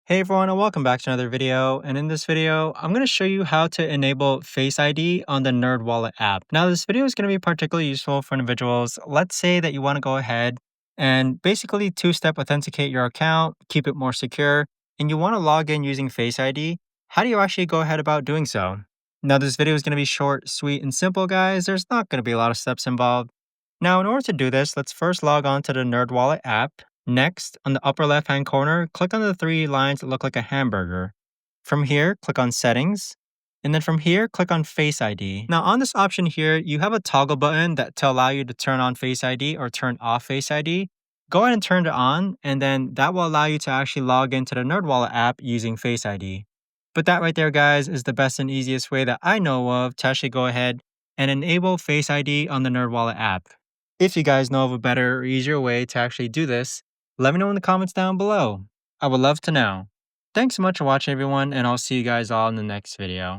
Hey everyone, and welcome back to another video. And in this video, I'm going to show you how to enable Face ID on the NerdWallet app. Now, this video is going to be particularly useful for individuals. Let's say that you want to go ahead and basically two-step authenticate your account, keep it more secure, and you want to log in using Face ID. How do you actually go ahead about doing so? Now, this video is going to be short, sweet, and simple, guys. There's not going to be a lot of steps involved. Now, in order to do this, let's first log on to the NerdWallet app. Next, on the upper left-hand corner, click on the three lines that look like a hamburger. From here, click on Settings. And then from here, click on Face ID. Now, on this option here, you have a toggle button to allow you to turn on Face ID or turn off Face ID. Go ahead and turn it on, and then that will allow you to actually log into the NerdWallet app using Face ID. But that right there, guys, is the best and easiest way that I know of to actually go ahead and enable Face ID on the NerdWallet app. If you guys know of a better or easier way to actually do this, let me know in the comments down below. I would love to know. Thanks so much for watching, everyone, and I'll see you guys all in the next video.